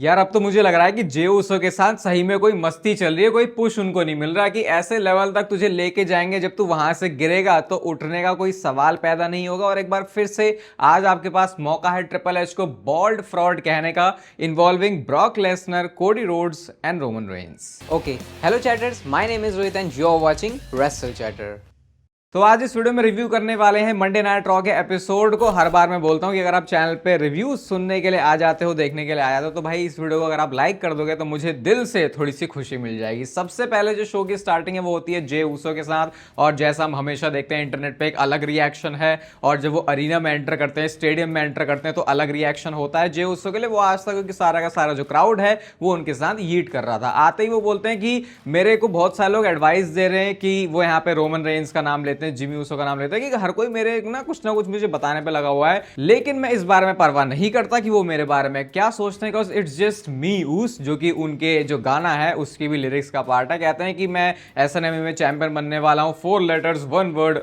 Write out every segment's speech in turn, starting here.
यार अब तो मुझे लग रहा है कि जे उसो के साथ सही में कोई मस्ती चल रही है, कोई पुश उनको नहीं मिल रहा कि ऐसे लेवल तक तुझे लेके जाएंगे जब तू वहां से गिरेगा तो उठने का कोई सवाल पैदा नहीं होगा। और एक बार फिर से आज आपके पास मौका है ट्रिपल एच को बोल्ड फ्रॉड कहने का, involving Brock Lesnar, Cody Rhodes and Roman Reigns. Okay, hello chatters, my name is Rohit and you are watching Wrestle Chatter. तो आज इस वीडियो में रिव्यू करने वाले हैं मंडे नाइट रॉ के एपिसोड को। हर बार मैं बोलता हूं कि अगर आप चैनल पे रिव्यू सुनने के लिए आ जाते हो, देखने के लिए आ जाते हो, तो भाई इस वीडियो को अगर आप लाइक कर दोगे तो मुझे दिल से थोड़ी सी खुशी मिल जाएगी। सबसे पहले जो शो की स्टार्टिंग है वो होती है जे उसो के साथ, और जैसा हम हमेशा देखते हैं इंटरनेट पे एक अलग रिएक्शन है, और जब वो अरीना में एंटर करते हैं, स्टेडियम में एंटर करते हैं, तो अलग रिएक्शन होता है जे उसो के लिए। वो आज तक क्योंकि सारा का सारा जो क्राउड है वो उनके साथ यीट कर रहा था। आते ही वो बोलते हैं कि मेरे को बहुत सारे लोग एडवाइस दे रहे हैं कि वो यहाँ पे रोमन रेंस का नाम लेते हैं, जिमी उसो का नाम लेते हैं, कि हर कोई मेरे ना कुछ मुझे बताने पे लगा हुआ है, लेकिन मैं इस बारे में परवाह नहीं करता कि वो मेरे बारे में क्या सोचते हैं, बिकॉज़ इट्स जस्ट मी ऊस, जो कि उनके जो गाना है उसकी भी लिरिक्स का पार्ट है। कहते हैं कि मैं एसएनएम में चैंपियन बनने वाला हूं, 4 लेटर्स 1 वर्ड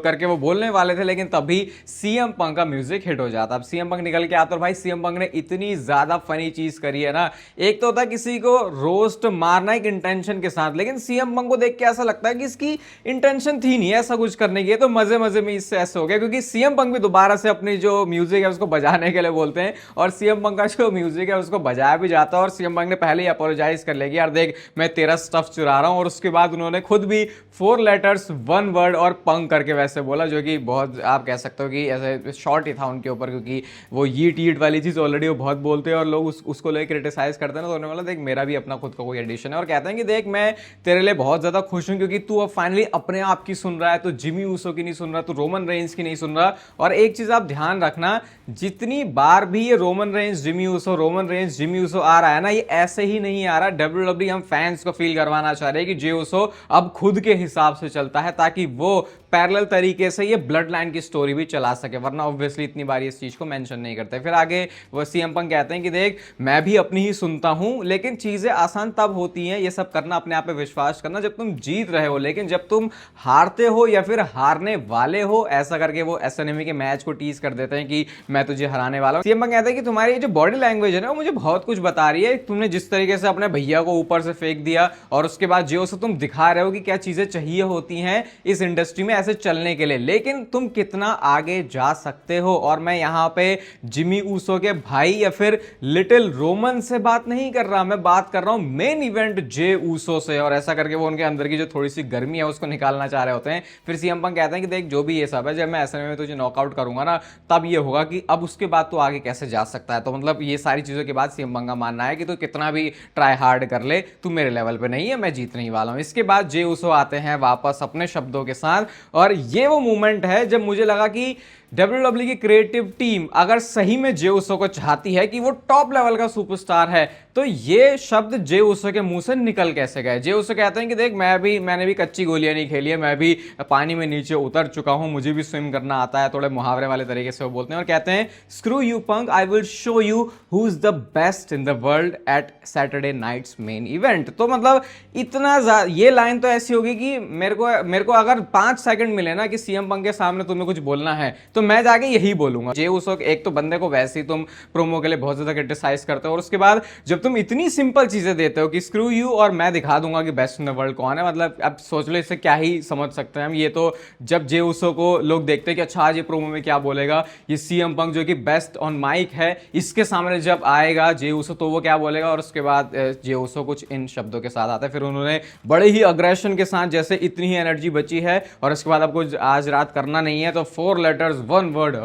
करके वो बोलने वाले थे, लेकिन तभी सीएम पंक का म्यूजिक हिट हो जाता। अब सीएम पंक निकल के आता, और भाई सीएम पंक ने इतनी ज्यादा फनी चीज करी है ना। एक तो होता है किसी को रोस्ट मारना एक इंटेंशन के साथ, लेकिन सीएम पंक को देख के ऐसा लगता है कि इसकी इंटेंशन थी नहीं ऐसा कुछ करने की, तो मजे मजे में इससे ऐसे हो गया, क्योंकि सीएम पंक भी दोबारा से अपनी जो म्यूजिक है उसको बजाने के लिए बोलते हैं, और सीएम पंक का जो म्यूजिक है उसको बजाया भी जाता है। और सीएम पंक ने पहले ही अपोलोजाइज कर लिया, यार देख मैं तेरा स्टफ चुरा रहा हूं, और उसके बाद उन्होंने खुद भी 4 लेटर्स 1 वर्ड और पंक करके वैसे बोला, जो कि बहुत आप कह सकते हो कि ऐसे शॉर्ट ही था उनके ऊपर, क्योंकि वो यीट वाली चीज ऑलरेडी वो बहुत बोलते हैं और लोग उसको लेकर क्रिटिसाइज करते हैं ना। तो उन्होंने बोला देख मेरा भी अपना खुद का कोई एडिशन है, और कहते हैं कि देख मैं तेरे लिए बहुत ज्यादा खुश हूं, क्योंकि तू अब फाइनली अपने आप की सुन रहा है, तो जिमी ऊसो की नहीं सुन रहा, तो रोमन रेंस की नहीं सुन रहा। और एक चीज आप ध्यान रखना, जितनी बार भी ये रोमन रेंस जिमी ऊसो आ रहा है ना, ये ऐसे ही नहीं आ रहा। डब्ल्यूडब्ल्यूई हम फैंस को फील करवाना चाह रहे हैं कि जे ऊसो अब खुद के हिसाब से चलता है, ताकि वो पैरेलल तरीके से ये ब्लड लाइन की स्टोरी भी चला सके, वरना ऑब्वियसली इतनी बार इस चीज को मेंशन नहीं करते। फिर आगे वो सीएम पंक कहते हैं कि देख मैं भी अपनी ही सुनता हूं, लेकिन चीजें आसान तब होती हैं ये सब करना, अपने आप पे विश्वास करना, जब तुम जीत रहे हो। लेकिन जब तुम हारते हो या फिर हारने वाले हो, ऐसा करके वो एसएनएम के मैच को टीज कर देते हैं कि मैं तुझे हराने वाला हूं। सीएम पंक कहते हैं कि तुम्हारी जो बॉडी लैंग्वेज है ना, वो मुझे बहुत कुछ बता रही है। तुमने जिस तरीके से अपने भैया को ऊपर से फेंक दिया, और उसके बाद जो से तुम दिखा रहे हो कि क्या चीजें चाहिए होती हैं इस इंडस्ट्री में ऐसे चलने के लिए, लेकिन तुम कितना आगे जा सकते हो। और मैं यहां पे जिमी ऊसो के भाई या फिर लिटिल रोमन से बात नहीं कर रहा, मैं बात कर रहा हूं मेन इवेंट जे ऊसो से। और ऐसा करके वो उनके अंदर की जो थोड़ी सी गर्मी है उसको निकालना चाह रहे होते हैं। फिर सीएम पंक कहते हैं कि देख जो भी ये सब है, जब मैं एसएनएम में तुझे नॉकआउट करूंगा ना, तब ये होगा कि अब उसके बाद तो आगे कैसे जा सकता है। तो मतलब ये सारी चीजों के बाद सीएम पंक का मानना है कि तू कितना भी ट्राई हार्ड कर ले, तू मेरे लेवल पे नहीं है, मैं जीतने ही वाला हूं। इसके बाद जे ऊसो आते हैं वापस अपने शब्दों के साथ, और ये वो मोमेंट है जब मुझे लगा कि डब्ल्यूडब्ल्यू की क्रिएटिव टीम अगर सही में जे ऊसो को चाहती है कि वो टॉप लेवल का सुपरस्टार है, तो ये शब्द जे ऊसो के मुंह से निकल कैसे गए। जे ऊसो कहते हैं कि देख मैंने भी कच्ची गोलियां नहीं खेली है, मैं भी पानी में नीचे उतर चुका हूं, मुझे भी स्विम करना आता है, थोड़े मुहावरे वाले तरीके से वो बोलते हैं। और कहते हैं screw you punk, I will show you who is the best in the world at Saturday Night's Main Event. तो मतलब इतना ये लाइन तो ऐसी होगी कि मेरे को अगर 5 सेकंड मिले ना कि सीएम पंक के सामने तुम्हें कुछ बोलना है, तो मैं जाके यही बोलूंगा। जे ऊसो एक तो बंदे को वैसे ही तुम प्रोमो के लिए बहुत ज्यादा क्रिटिसाइज करते हो, और उसके बाद जब तुम इतनी सिंपल चीजें देते हो कि स्क्रू यू और मैं दिखा दूंगा कि बेस्ट इन द वर्ल्ड कौन है, मतलब अब सोच लो इससे क्या ही समझ सकते हैं हम। ये तो जब जे ऊसो को लोग देखते हैं कि अच्छा आज ये प्रोमो में क्या बोलेगा, ये सीएम पंक जो कि बेस्ट ऑन माइक है, इसके सामने जब आएगा जे ऊसो तो वो क्या बोलेगा। और उसके बाद जे ऊसो कुछ इन शब्दों के साथ आता है, फिर उन्होंने बड़े ही अग्रेशन के साथ, जैसे इतनी ही एनर्जी बची है और उसके बाद आपको आज रात करना नहीं है, तो 4 लेटर्स 1 वर्ड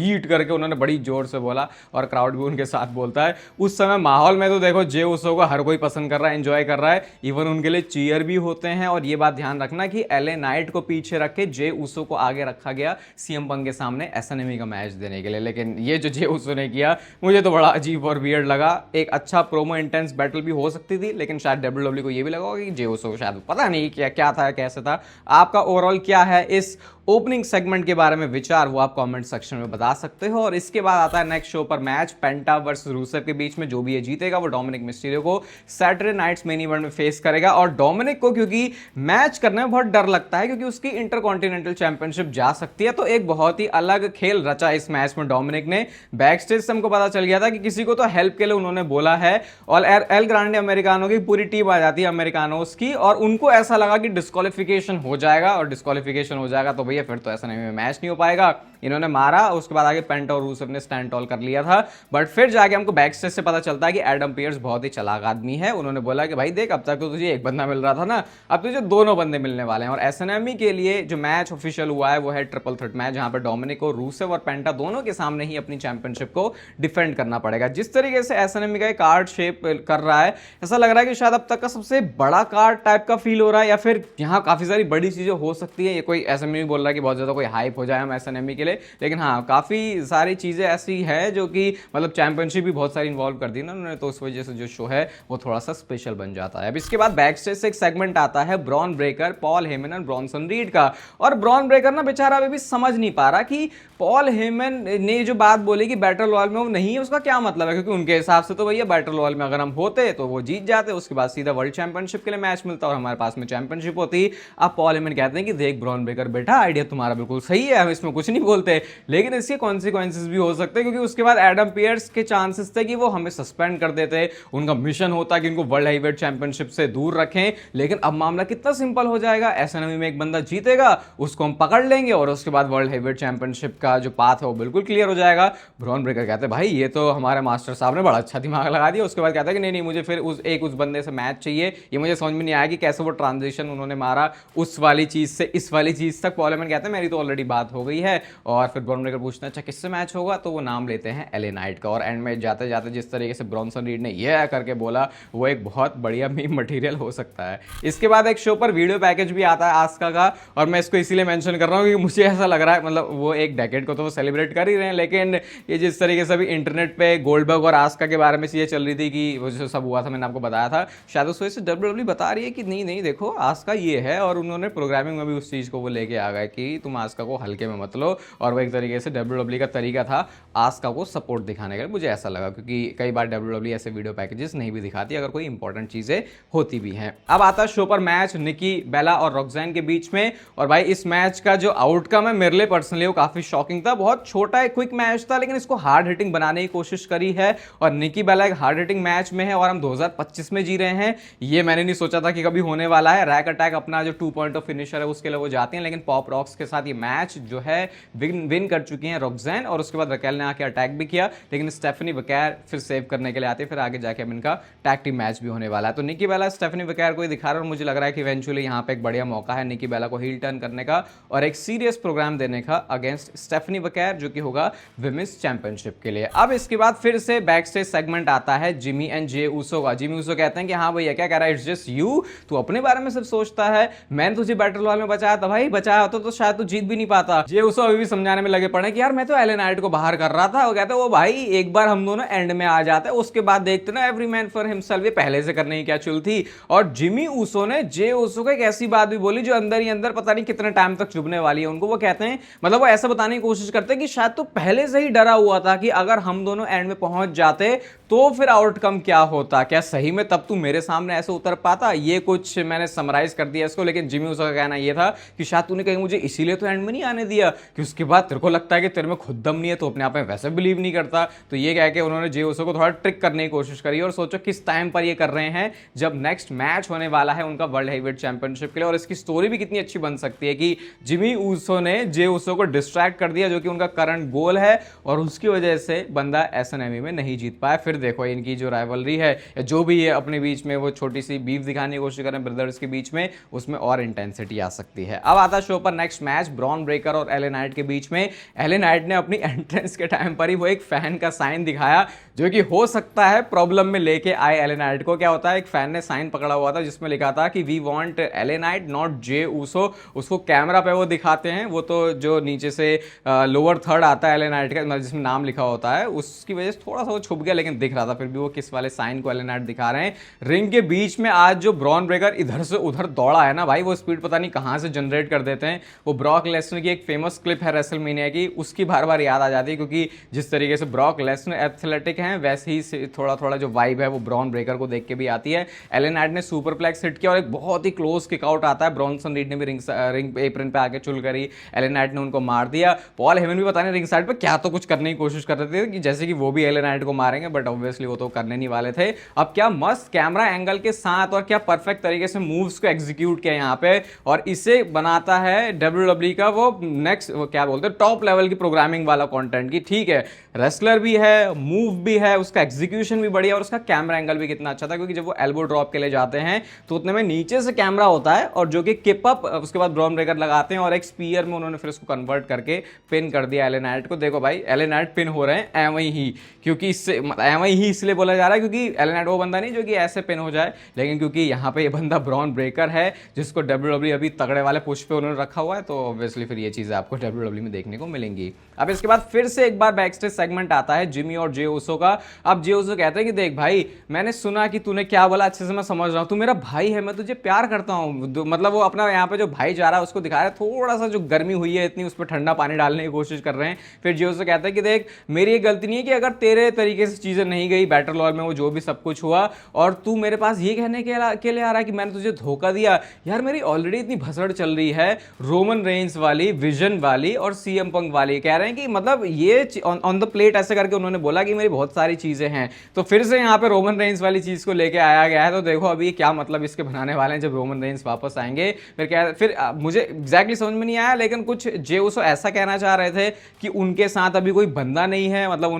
ईट करके उन्होंने बड़ी जोर से बोला, और क्राउड भी उनके साथ बोलता है। उस समय माहौल में तो देखो जे ऊसो को हर कोई पसंद कर रहा है, एंजॉय कर रहा है, इवन उनके लिए चीयर भी होते हैं। और ये बात ध्यान रखना कि एलए नाइट को पीछे रख के जे ऊसो को आगे रखा गया सीएम पंक के सामने एसएनएम का मैच देने के लिए। लेकिन ये जो जे ऊसो ने किया मुझे तो बड़ा अजीब और वियर्ड लगा। एक अच्छा प्रोमो इंटेंस बैटल भी हो सकती थी, लेकिन शायद डब्ल्यूडब्ल्यू को ये भी लगा कि जे ऊसो शायद पता नहीं क्या था कैसे था। आपका ओवरऑल क्या है इस ओपनिंग सेगमेंट के बारे में विचार वो आप कमेंट सेक्शन में बता सकते हो। और इसके बाद आता है नेक्स्ट शो पर मैच पेंटा वर्सेस रूसेव के बीच में। जो भी ये जीतेगा वो डोमिनिक मिस्टीरियो को सैटरडे नाइट्स मेन इवेंट में फेस करेगा। और डोमिनिक को क्योंकि मैच करने में बहुत डर लगता है क्योंकि उसकी इंटरकॉन्टिनेंटल चैंपियनशिप जा सकती है, तो एक बहुत ही अलग खेल रचा इस मैच में डोमिनिक ने। बैक स्टेज से हमको पता चल गया था कि किसी को तो हेल्प के लिए उन्होंने बोला है और एल ग्रांडे अमेरिकानो की पूरी टीम आ जाती है अमेरिकानोस की, और उनको ऐसा लगा कि डिस्क्वालिफिकेशन हो जाएगा, और डिस्क्वालिफिकेशन हो जाएगा तो भैया फिर तो ऐसा नहीं मैच नहीं हो पाएगा। इन्होंने मारा, उसके बाद आगे पेंटा और रूसेव ने स्टैंड टॉल कर लिया था। बट फिर जाके हमको बैक स्टेज से पता चलता है कि एडम पियर्स बहुत ही चालाक आदमी है। उन्होंने बोला कि भाई देख, अब तक तो तुझे एक बंदा मिल रहा था ना, अब तुझे दोनों बंदे मिलने वाले हैं। और एसएनएमई के लिए जो मैच ऑफिशियल हुआ है वो है ट्रिपल थ्रेट मैच, जहां पर डोमिनिक को रूसेव और पेंटा दोनों के सामने ही अपनी चैंपियनशिप को डिफेंड करना पड़ेगा। जिस तरीके से एसएनएमई का कार्ड शेप कर रहा है, ऐसा लग रहा है कि शायद अब तक का सबसे बड़ा कार्ड टाइप का फील हो रहा है, या फिर यहाँ काफी सारी बड़ी चीजें हो सकती है। ये कोई ऐसा नहीं बोल रहा है कि बहुत ज्यादा कोई हाइप हो जाए हम एसएनएमई के लिए, लेकिन हाँ काफी सारी चीजें ऐसी है जो कि मतलब चैंपियनशिप भी बहुत सारी इन्वॉल्व कर दी ना उन्होंने, तो उस वजह से जो शो है वो थोड़ा सा स्पेशल बन जाता है। अब इसके बाद बैक स्टेज से एक सेगमेंट आता है ब्रॉन ब्रेकर, पॉल हेमन और ब्रॉनसन रीड का। और ब्रॉन ब्रेकर ना बेचारा अभी भी समझ नहीं पा रहा कि पॉल हेमन ने जो बात बोली कि बैटल रॉयल में वो नहीं है, उसका क्या मतलब है, क्योंकि उनके हिसाब से तो भैया बैटल रॉयल में अगर हम होते तो वो जीत जाते, उसके बाद सीधा वर्ल्ड चैंपियनशिप के लिए मैच मिलता और हमारे पास में चैंपियनशिप होती। अब पॉल हेमन कहते हैं कि देख ब्रॉन ब्रेकर बेटा, आइडिया तुम्हारा बिल्कुल सही है, हम इसमें कुछ नहीं बोलते, लेकिन इसके कॉन्सिक्वेंसेस भी हो सकते हैं, क्योंकि उसके बाद एडम पियर्स के चांसेस थे कि वो हमें सस्पेंड कर देते, उनका मिशन होता कि इनको वर्ल्ड हेवीवेट चैंपियनशिप से दूर रखें। लेकिन अब मामला कितना सिंपल हो जाएगा, एसएनएमई में एक बंदा जीतेगा, उसको हम पकड़ लेंगे और उसके बाद वर्ल्ड हेवीवेट चैंपियनशिप का जो पाथ है वो बिल्कुल क्लियर हो जाएगा। ब्रॉन ब्रेकर कहते हैं भाई ये तो हमारे मास्टर साहब ने बड़ा अच्छा दिमाग लगा दिया। उसके बाद कहता है कि नहीं मुझे फिर उस बंदे से मैच चाहिए। ये मुझे समझ में नहीं आया कि कैसे वो ट्रांजिशन उन्होंने मारा उस वाली चीज से इस वाली चीज तक। पॉल हेमन कहते हैं मेरी तो ऑलरेडी बात हो गई है। और फिर ब्रॉन ब्रेकर पूछते हैं अच्छा किससे मैच होगा, तो वो नाम लेते हैं एले नाइट का। और एंड में जाते जाते जिस तरीके से ब्रॉनसन रीड ने ये करके बोला, वो एक बहुत बढ़िया मीम मटेरियल हो सकता है। इसके बाद एक शो पर वीडियो पैकेज भी आता है आस्का का, और मैं इसको इसीलिए मेंशन कर रहा हूँ क्योंकि मुझे ऐसा लग रहा है मतलब वो एक डेकेड को तो वो सेलिब्रेट कर ही रहे हैं, लेकिन ये जिस तरीके से अभी इंटरनेट पे गोल्डबर्ग और आस्का के बारे में चीजें चल रही थी कि वो जो सब हुआ था मैंने आपको बताया था, शायद उस वजह से डब्ल्यूडब्ल्यूई बता रही है कि नहीं देखो आस्का ये है, और उन्होंने प्रोग्रामिंग में भी उस चीज को वो लेके आ गए कि तुम आस्का को हल्के में मत लो। और वो एक तरीके से डब्ल्यूडब्ल्यूई का तरीका था आस्का को सपोर्ट दिखाने का, मुझे ऐसा लगा, क्योंकि कई बार डब्ल्यूडब्ल्यूई ऐसे वीडियो पैकेजेस नहीं भी दिखाती अगर कोई इंपॉर्टेंट चीजें होती भी हैं। अब आता है शो पर मैच निकी बेला और रॉक्सैन के बीच में। और भाई इस मैच का जो आउटकम है मेरे लिए पर्सनली वो काफी शॉकिंग था। बहुत छोटा एक क्विक मैच था, लेकिन इसको हार्ड हिटिंग बनाने की कोशिश करी है। और निकी बेला एक हार्ड हिटिंग मैच में है और हम 2025 में जी रहे हैं, ये मैंने नहीं सोचा था कि कभी होने वाला है। रैक अटैक अपना जो 2 पॉइंट ऑफ फिनिशर है उसके लिए वो जाती हैं, लेकिन पॉप रॉक्स के साथ ये मैच जो है विन कर चुकी हैं रॉक्सैन। और उसके बाद रकेल ने आके अटैक भी किया, लेकिन स्टेफनी वकैर फिर सेव करने के लिए आते, फिर आगे जाके अब इनका टैग टीम मैच भी होने वाला है। तो निकी बेला स्टेफनी वकैर को ही दिखा रहा है और मुझे लग रहा है कि इवेंचुअली यहाँ पे एक बढ़िया मौका है निकी बेला को हील टर्न करने का और एक सीरियस प्रोग्राम देने का अगेंस्ट स्टेफनी वकैर, जो कि होगा विमेंस चैंपियनशिप के लिए। अब इसके बाद फिर से बैक स्टेज सेगमेंट आता है जिमी एंड जे ऊसो का। जिमी ऊसो कहते हैं कि हाँ भैया क्या कह रहा है, इट्स जस्ट यू, तू अपने बारे में सिर्फ सोचता है, मैंने तुझे बैटल रॉयल में बचाया था, भाई बचाया होता तो शायद तू जीत भी नहीं पाता। जे ऊसो अभी भी समझाने में लगे पड़े कि यार मैं तो एले नाइट को बाहर कर रहा था। वो कहते हैं वो भाई एक बार हम दोनों एंड में आ जाते हैं, उसके बाद देखते ना एवरी मैन फॉर हिमसेल्फ, ये पहले से करने की क्या चुल थी। और जिमी ऊसो ने जे ऊसो को एक ऐसी बात भी बोली जो अंदर ही अंदर पता नहीं कितने टाइम तक चुभने वाली है उनको। वो कहते हैं मतलब वो ऐसा बताने की कोशिश करते हैं कि शायद तो पहले से ही डरा हुआ था कि अगर हम दोनों एंड में पहुंच जाते तो फिर आउटकम क्या होता, क्या सही में तब तू मेरे सामने ऐसे उतर पाता। ये कुछ मैंने समराइज कर दिया इसको, लेकिन जिमी ऊसो का कहना यह था कि शायद तूने कहीं मुझे इसीलिए तो एंड में नहीं आने दिया कि उसके बाद तेरे को लगता है कि तेरे में खुद दम नहीं है, तो अपने आप में वैसे बिलीव नहीं करता। तो ये कह के उन्होंने जे ऊसो को थोड़ा ट्रिक करने की कोशिश करी। और सोचो किस टाइम पर ये कर रहे हैं जब नेक्स्ट मैच होने वाला है उनका वर्ल्ड हेवीवेट चैंपियनशिप के लिए। और इसकी स्टोरी भी कितनी अच्छी बन सकती है कि जिमी ऊसो ने जे ऊसो को डिस्ट्रैक्ट कर दिया, जो कि उनका करंट गोल है, और उसकी वजह से बंदा एसएनएमई में नहीं जीत पाया। फिर देखो इनकी जो राइवलरी है या जो भी है अपने बीच में वो छोटी सी बीफ दिखाने की कोशिश करें ब्रदर्स के बीच में, उसमें और इंटेंसिटी आ सकती है। अब आता शो पर नेक्स्ट मैच ब्रॉन ब्रेकर और एले नाइट के बीच में। एले नाइट ने अपनी एंट्रेंस के टाइम पर ही वो एक फैन का साइन दिखाया जो कि हो सकता है प्रॉब्लम में लेके आए एले नाइट को। क्या होता है, एक फैन ने साइन पकड़ा हुआ था जिसमें लिखा था कि we want LA Knight not Jey Uso. उसको कैमरा पे वो दिखाते हैं, वो तो जो नीचे से लोअर थर्ड आता है एले नाइट का जिसमें नाम लिखा होता है, उसकी वजह से थोड़ा सा वो छुप गया, लेकिन दिख रहा था फिर भी वो किस वाले साइन को एले नाइट दिखा रहे हैं। रिंग के बीच में आज जो ब्रॉन ब्रेकर इधर से उधर दौड़ा है ना भाई, वो स्पीड पता नहीं कहां से जनरेट कर देते हैं। वो ब्रॉक लेसनर की एक फेमस क्लिप है रेसलमेनिया की, उसकी बार बार याद आ जाती है, क्योंकि जिस तरीके से ब्रॉक लेसनर एथलेटिक हैं वैसे ही थोड़ा थोड़ा जो वाइब है वो ब्रॉन ब्रेकर को देख के भी आती है। एलन नाइट ने सुपरप्लेक्स हिट किया और एक बहुत ही क्लोज किकआउट आता है, ब्रॉन्सन रीड ने भी रिंग एप्रन पे आके चुल करी, एलन नाइट ने उनको मार दिया। पॉल हेमन भी पता नहीं रिंग साइड पे क्या तो कुछ करने की कोशिश कर रहे थे कि जैसे कि वो भी एलन नाइट को मारेंगे, बट ऑब्वियसली वो तो करने नहीं वाले थे। अब क्या मस्त कैमरा एंगल के साथ और क्या परफेक्ट तरीके से मूव्स को एग्जीक्यूट किया यहाँ पे, और इसे बनाता है WWE का वो नेक्स्ट क्या बोलते हैं टॉप लेवल की प्रोग्रामिंग वाला कंटेंट की। ठीक है, रेसलर भी है, मूव भी है, उसका एग्जीक्यूशन भी बढ़िया और उसका कैमरा एंगल भी कितना अच्छा था, क्योंकि जब वो एल्बो ड्रॉप के लिए जाते हैं तो उतने में नीचे से कैमरा होता है और जो कि किप अप, उसके बाद ब्रॉन ब्रेकर लगाते हैं और एक स्पीयर में उन्होंने फिर उसको कन्वर्ट करके पिन कर दिया एलन नाइट को। देखो भाई एलन नाइट पिन हो रहे हैं एवं ही, क्योंकि इससे एवं ही इसलिए बोला जा रहा है क्योंकि एलन नाइट वो बंदा नहीं जो कि ऐसे पिन हो जाए, लेकिन क्योंकि यहाँ पे ये बंदा ब्रॉन ब्रेकर है जिसको WWE अभी तगड़े वाले पुश पे उन्होंने रखा हुआ है, तो ऑब्वियसली फिर ये चीजें आपको WWE में देखने को मिलेंगी। अब इसके बाद फिर से एक बार बैकस्टेज सेगमेंट आता है जिमी और जे उसो का। अब जे उसो कहते हैं कि देख भाई, मैंने सुना कि तूने क्या बोला, अच्छे से मैं समझ रहा हूं, तू मेरा भाई है, मैं तुझे प्यार करता हूं। मतलब वो अपना यहाँ पे जो भाई जा रहा है उसको दिखा रहा है, थोड़ा सा जो गर्मी हुई है इतनी उस पर ठंडा पानी डालने की कोशिश कर रहे हैं। फिर जे उसो कहता है कि देख, मेरी ये गलती नहीं है कि अगर तेरे तरीके से चीजें नहीं गई बैटल रॉयल में, वो जो भी सब कुछ हुआ, और तू मेरे पास ये कहने के लिए आ रहा है कि मैंने तुझे धोखा दिया। यार मेरी ऑलरेडी इतनी भसड़ चल रही है, रोमन रेंस वाली, विजन वाली और सीएम पंक वाली। कह रहे हैं कि मतलब ये ऑन द प्लेट ऐसे करके उन्होंने बोला कि मेरी बहुत सारी चीजें हैं, तो फिर से यहाँ पे रोमन रेंस वाली चीज को लेके आया गया है। तो देखो अभी क्या मतलब इसके बनाने वाले हैं जब रोमन रेंस वापस आएंगे। फिर क्या, फिर मुझे एग्जैक्टली समझ में नहीं आया, लेकिन कुछ जे उसो ऐसा कहना चाह रहे थे कि उनके साथ अभी कोई बंदा नहीं है, मतलब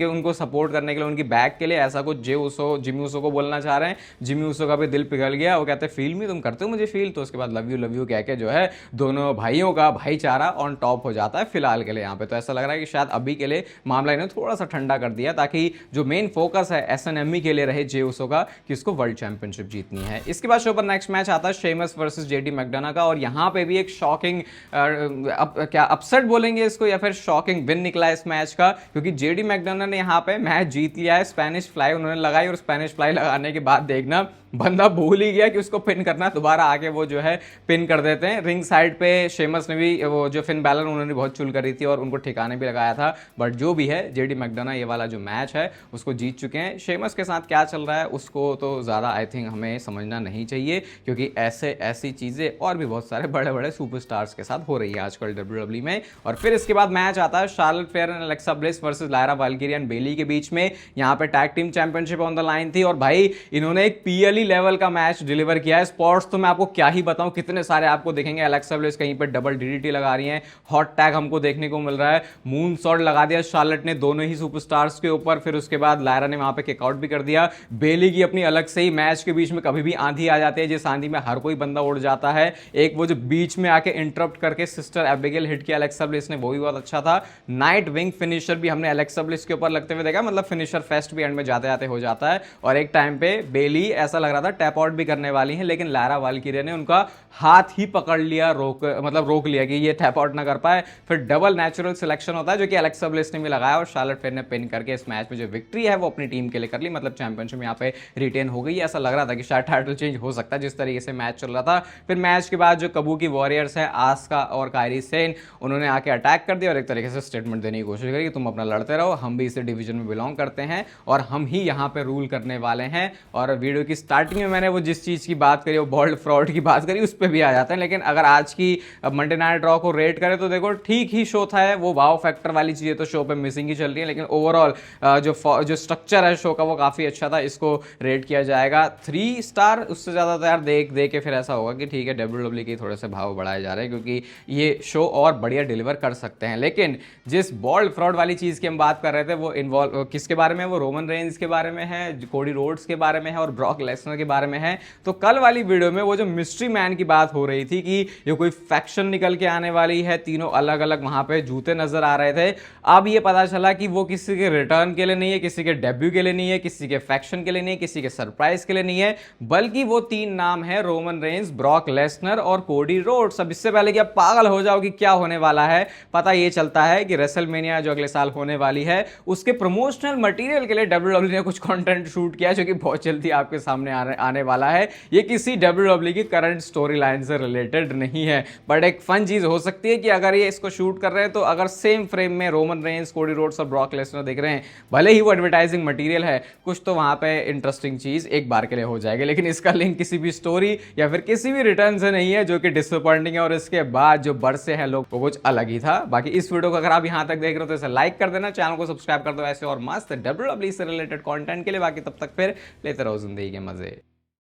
उनको सपोर्ट करने के लिए, उनकी बैक के लिए, ऐसा कुछ जे उसो जिमी उसो को बोलना चाह रहे हैं। जिमी उसो का भी दिल पिघल गया, वो कहते हैं फील मी, तुम करते हो मुझे फील, तो उसके बाद लव यू कह के जो है दोनों भाइयों का भाईचारा ऑन टॉप हो जाता है फिलहाल के लिए यहाँ पे। तो ऐसा लग रहा है कि शायद अभी के लिए मामला इन्हें थोड़ा सा ठंडा कर दिया, ताकि जो मेन फोकस है SNME के लिए रहे जे उसो का कि उसको वर्ल्ड चैंपियनशिप जीतनी है। इसके बाद शो पर नेक्स्ट मैच आता है शेमस वर्सेस जेडी मैकडोना का, और यहाँ पे भी एक शॉकिंग क्या अपसेट बोलेंगे इसको या फिर शॉकिंग विन निकला इस मैच का, क्योंकि जेडी मैकडोना ने यहाँ पे मैच जीत लिया है। स्पेनिश फ्लाई उन्होंने लगाई और स्पेनिश फ्लाई लगाने के बाद देखना बंदा भूल ही गया कि उसको पिन करना, दोबारा आके वो जो है पिन कर देते हैं। रिंग साइड पे शेमस ने भी, वो जो फिन बैलर उन्होंने बहुत चुल करी थी और उनको ठिकाने भी लगाया था, बट जो भी है जेडी मैकडोना ये वाला जो मैच है उसको जीत चुके हैं। शेमस के साथ क्या चल रहा है उसको तो ज़्यादा आई थिंक हमें समझना नहीं चाहिए, क्योंकि ऐसी चीज़ें और भी बहुत सारे बड़े बड़े सुपरस्टार्स के साथ हो रही है आजकल WWE में। और फिर इसके बाद मैच आता है Charlotte Flair and Alexa Bliss versus Lyra Valkyrie and Bayley के बीच में। यहाँ पे tag team championship on the line थी, और भाई इन्होंने एक PLE लेवल का मैच डिलीवर किया है। स्पॉट्स तो मैं आपको क्या ही बताऊं, कितने सारे आपको देखेंगे। एलेक्सा ब्लिस कहीं पे डबल DDT लगा रही हैं, हॉट टैग हमको देखने को मिल रहा है, मून शॉट लगा दिया शार्लेट ने दोनों ही सुपरस्टार्स के ऊपर। फिर उसके बाद लायरा ने वहां पे किकआउट भी कर दिया। बेली की अपनी अलग से ही मैच के बीच में कभी भी आंधी आ जाती है, जिस आंधी में हर कोई बंदा उड़ जाता है। एक वो जो बीच में आके इंटरप्ट करके सिस्टर एबिगेल हिट किया एलेक्सा ब्लिस ने, वो भी बहुत अच्छा था। नाइट विंग फिनिशर भी हमने एलेक्सा ब्लिस के ऊपर लगते हुए देखा, मतलब फिनिशर फेस्ट भी एंड में जाते जाते हो जाता है। और एक टाइम पे बेली ऐसा लग रहा था टैप आउट भी करने वाली है, लेकिन लायरा वाल्किरी ने उनका हाथ ही पकड़ लिया, रोक लिया कि ये टैप आउट ना कर पाए। फिर डबल नेचुरल सिलेक्शन होता है जो कि एलेक्सा ब्लिस ने भी लगाया, और शार्लेट फेयर ने पिन करके इस मैच में जो विक्ट्री है वो अपनी टीम के लिए कर ली, मतलब चैंपियनशिप यहाँ पे रिटेन हो गई। ऐसा लग रहा था कि शायद टाइटल चेंज हो सकता है जिस तरीके से मैच चल रहा था। फिर मैच के बाद जो कबूकी वॉरियर्स है आस्का और कायरी सेन, उन्होंने आके अटैक कर दिया और एक तरीके से स्टेटमेंट देने की कोशिश करी कि तुम अपना लड़ते रहो, हम भी इसी डिवीजन में बिलोंग करते हैं और हम ही यहाँ पे रूल करने वाले हैं। और वीडियो की स्टार्टिंग में मैंने वो जिस चीज़ की बात करी, वो बॉल्ड फ्रॉड की बात करी, उस पर भी आ जाते हैं। लेकिन अगर आज की मंडे नाइट रॉ को रेट करें तो देखो ठीक ही शो था, वो वाव फैक्टर वाली चीज़ें तो शो पे मिसिंग ही चल रही है, लेकिन ओवरऑल जो स्ट्रक्चर है शो का वो काफ़ी अच्छा था। इसको रेट किया जाएगा 3 स्टार, उससे ज़्यादा तो यार देख के फिर ऐसा होगा कि ठीक है WWE के थोड़े से भाव बढ़ाए जा रहे हैं, क्योंकि ये शो और बढ़िया डिलीवर कर सकते हैं। लेकिन जिस बॉल्ड फ्रॉड वाली चीज़ की हम बात कर रहे थे वो इन्वॉल्व किसके बारे में, वो रोमन रेंस के बारे में है, कोडी रोड्स के बारे में है और ब्रॉक लेसनर के बारे में है। तो कल वाली वीडियो में वो जो मिस्ट्री मैन की बात हो रही थी कि ये कोई फैक्शन निकल के आने वाली है, तीनों अलग अलग वहां पे जूते नजर आ रहे थे। अब ये पता चला कि वो किसी के रिटर्न के लिए नहीं है, किसी के डेब्यू के लिए नहीं है, किसी के फैक्शन के लिए नहीं है, किसी के सरप्राइज के लिए नहीं है, बल्कि वो 3 नाम है रोमन रेंस, ब्रॉक लेसनर और कोडी रोड्स। अब इससे पहले कि आप पागल हो जाओ कि क्या होने वाला है, पता ये चलता है कि रेसलमेनिया जो अगले साल होने वाली है उसके प्रमोशनल मटेरियल के लिए WWE ने कुछ कंटेंट शूट किया जो कि बहुत जल्दी आपके सामने आने वाला है। ये किसी WWE की करंट स्टोरी लाइन से रिलेटेड नहीं है, बट एक फन चीज हो सकती है कि अगर ये इसको शूट कर रहे हैं तो अगर सेम फ्रेम में रोमन रेंस, कोडी रोड्स और ब्रॉक लेसनर दिख रहे हैं, भले ही वो एडवर्टाइजिंग मटेरियल है, कुछ तो वहां पे इंटरेस्टिंग चीज एक बार के लिए हो जाएगी। लेकिन इसका लिंक किसी भी स्टोरी या फिर किसी भी रिटर्न से नहीं है, जो कि डिसअपॉइंटिंग है। और इसके बाद जो बरसे हैं लोग वो कुछ अलग ही था। बाकी इस वीडियो को अगर आप यहां तक देख रहे हो तो इसे लाइक कर देना, चैनल को सब्सक्राइब कर दो ऐसे और मस्त WWE से रिलेटेड कंटेंट के लिए। बाकी तब तक फिर लेते रहो जिंदगी के मजे।